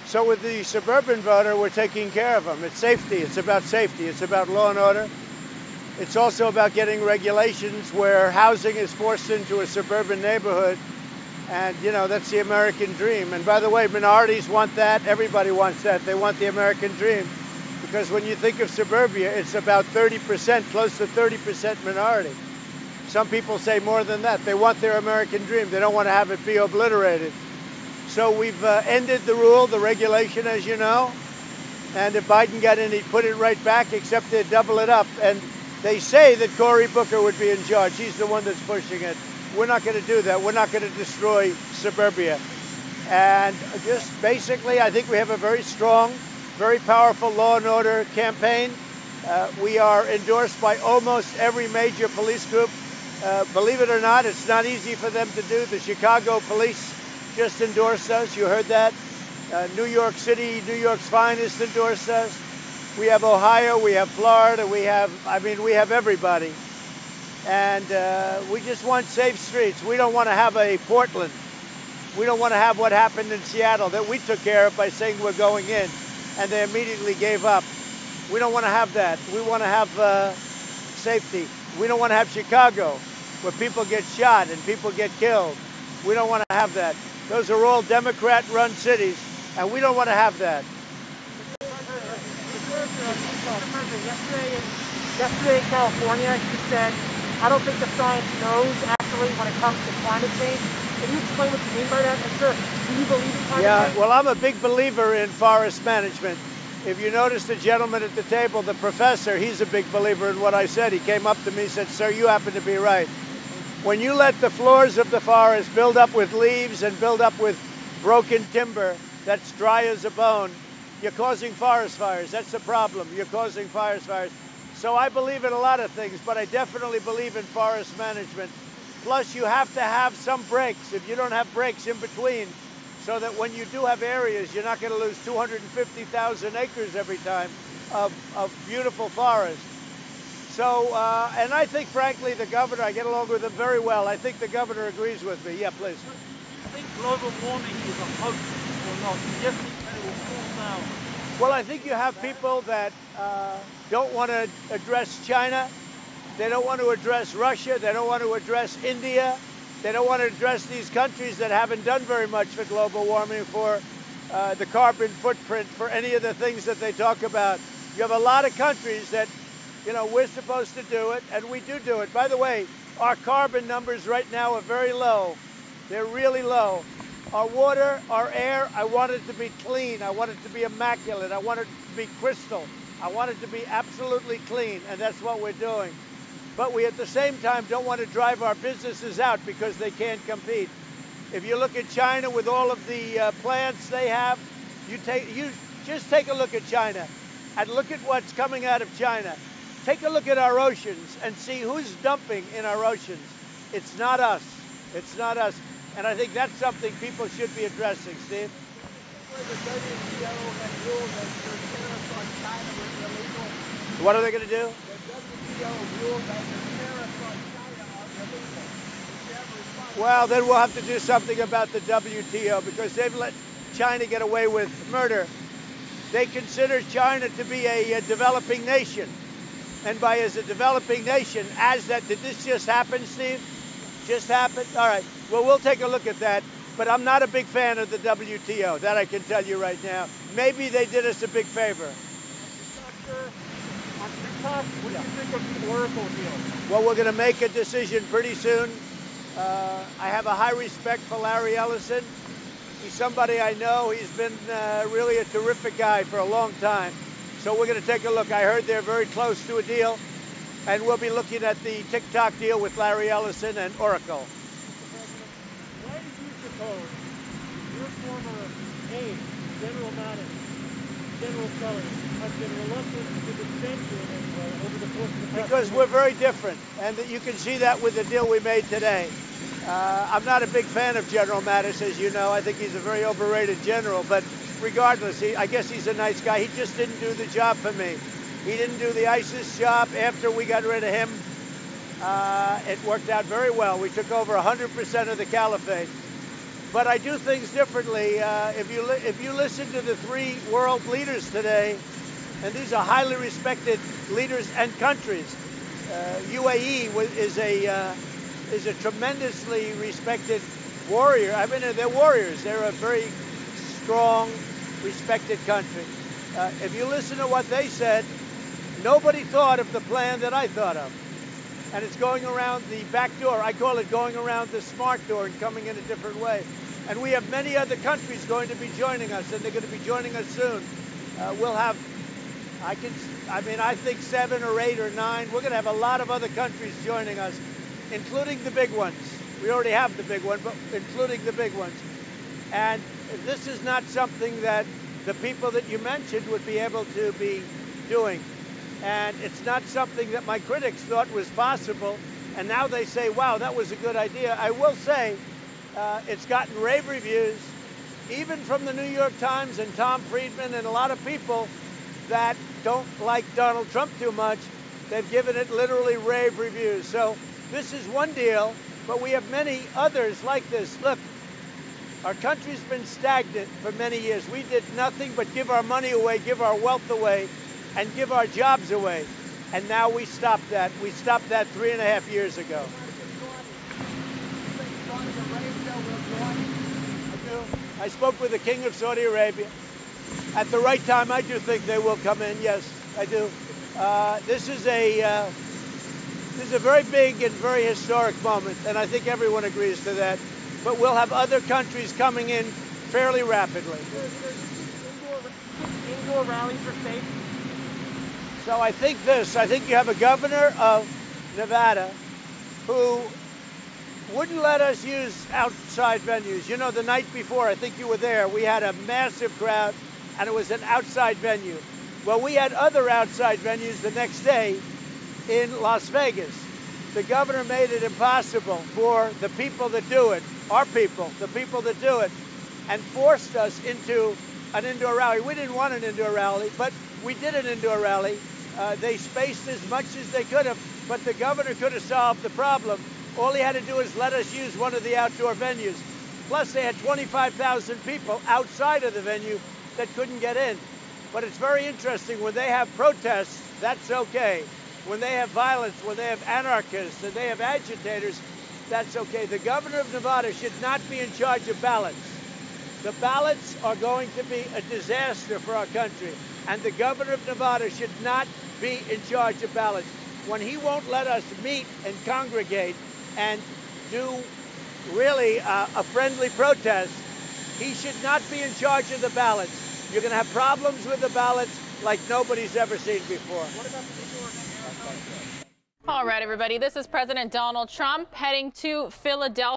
So with the suburban voter, we're taking care of them. It's safety. It's about safety. It's about law and order. It's also about getting regulations where housing is forced into a suburban neighborhood. And, you know, that's the American dream. And by the way, minorities want that. Everybody wants that. They want the American dream. Because when you think of suburbia, it's about 30%, close to 30% minority. Some people say more than that. They want their American dream. They don't want to have it be obliterated. So we've ended the rule, the regulation, as you know. And if Biden got in, he'd put it right back, except they'd double it up. And they say that Cory Booker would be in charge. He's the one that's pushing it. We're not going to do that. We're not going to destroy suburbia. And just basically, I think we have a very strong, very powerful law and order campaign. We are endorsed by almost every major police group. Believe it or not, it's not easy for them to do. The Chicago police just endorsed us. You heard that. New York City, New York's finest endorsed us. We have Ohio, we have Florida, we have everybody. And we just want safe streets. We don't want to have a Portland. We don't want to have what happened in Seattle that we took care of by saying we're going in, and they immediately gave up. We don't want to have that. We want to have safety. We don't want to have Chicago, where people get shot and people get killed. We don't want to have that. Those are all Democrat-run cities, and we don't want to have that. Yesterday in California, he said, I don't think the science knows actually when it comes to climate change. Can you explain what you mean by that? And sir, do you believe in climate change? Well, I'm a big believer in forest management. If you notice the gentleman at the table, the professor, he's a big believer in what I said. He came up to me and said, sir, you happen to be right. When you let the floors of the forest build up with leaves and build up with broken timber that's dry as a bone, you're causing forest fires. That's the problem. You're causing forest fires. So I believe in a lot of things, but I definitely believe in forest management. Plus, you have to have some breaks. If you don't have breaks in between, so that when you do have areas, you're not going to lose 250,000 acres every time of beautiful forest. So, and I think, frankly, the governor, I get along with him very well. I think the governor agrees with me. Yeah, please. I think global warming is a hoax or not. Yes, it will cool down. Well, I think you have people that don't want to address China. They don't want to address Russia. They don't want to address India. They don't want to address these countries that haven't done very much for global warming, for the carbon footprint, for any of the things that they talk about. You have a lot of countries that, you know, we're supposed to do it, and we do it. By the way, our carbon numbers right now are very low. They're really low. Our water, our air, I want it to be clean. I want it to be immaculate. I want it to be crystal. I want it to be absolutely clean, and that's what we're doing. But we, at the same time, don't want to drive our businesses out because they can't compete. If you look at China with all of the plants they have, you just take a look at China and look at what's coming out of China. Take a look at our oceans and see who's dumping in our oceans. It's not us. It's not us. And I think that's something people should be addressing, Steve. What are they going to do? Well, then we'll have to do something about the WTO because they've let China get away with murder. They consider China to be a developing nation. And by as a developing nation, as that, did this just happen, Steve? Just happened? All right. Well, we'll take a look at that. But I'm not a big fan of the WTO. That I can tell you right now. Maybe they did us a big favor. What do you think of the Oracle deal? Well, we're going to make a decision pretty soon. I have a high respect for Larry Ellison. He's somebody I know. He's been really a terrific guy for a long time. So we're going to take a look. I heard they're very close to a deal, and we'll be looking at the TikTok deal with Larry Ellison and Oracle. Why did you suppose your former aide, General Mattis, General Sully, has been reluctant to defend you in any way over the course of the past? Because we're very different, and you can see that with the deal we made today. I'm not a big fan of General Mattis, as you know. I think he's a very overrated general, but regardless, I guess he's a nice guy. He just didn't do the job for me. He didn't do the ISIS job after we got rid of him. It worked out very well. We took over 100% of the caliphate. but I do things differently. If you listen to the three world leaders today, and these are highly respected leaders and countries, UAE is a tremendously respected warrior. I mean, they're warriors. They're a very strong, respected country. If you listen to what they said, nobody thought of the plan that I thought of. And it's going around the back door. I call it going around the smart door and coming in a different way. And we have many other countries going to be joining us, and they're going to be joining us soon. We'll have, I think 7 or 8 or 9. We're going to have a lot of other countries joining us, including the big ones. We already have the big one, but including the big ones. And this is not something that the people that you mentioned would be able to be doing. And it's not something that my critics thought was possible. And now they say, wow, that was a good idea. I will say it's gotten rave reviews, even from the New York Times and Tom Friedman and a lot of people that don't like Donald Trump too much. They've given it literally rave reviews. So this is one deal, but we have many others like this. Look, our country's been stagnant for many years. We did nothing but give our money away, give our wealth away, and give our jobs away. And now we stopped that. We stopped that 3.5 years ago. I spoke with the King of Saudi Arabia. At the right time, I do think they will come in. Yes, I do. This is a very big and very historic moment, and I think everyone agrees to that. But we'll have other countries coming in fairly rapidly. Indoor rallies are safe. So I think you have a governor of Nevada who wouldn't let us use outside venues. You know, the night before, I think you were there, we had a massive crowd, and it was an outside venue. Well, we had other outside venues the next day in Las Vegas. The governor made it impossible for the people that do it, our people, the people that do it, and forced us into an indoor rally. We didn't want an indoor rally, but we did an indoor rally. They spaced as much as they could have, but the governor could have solved the problem. All he had to do is let us use one of the outdoor venues. Plus, they had 25,000 people outside of the venue that couldn't get in. But it's very interesting, when they have protests, that's okay. When they have violence, when they have anarchists, and they have agitators, that's okay. The governor of Nevada should not be in charge of ballots. The ballots are going to be a disaster for our country. And the governor of Nevada should not be in charge of ballots. When he won't let us meet and congregate and do really a friendly protest, he should not be in charge of the ballots. You're going to have problems with the ballots like nobody's ever seen before. What about the indoor and Arizona? All right, everybody, this is President Donald Trump heading to Philadelphia.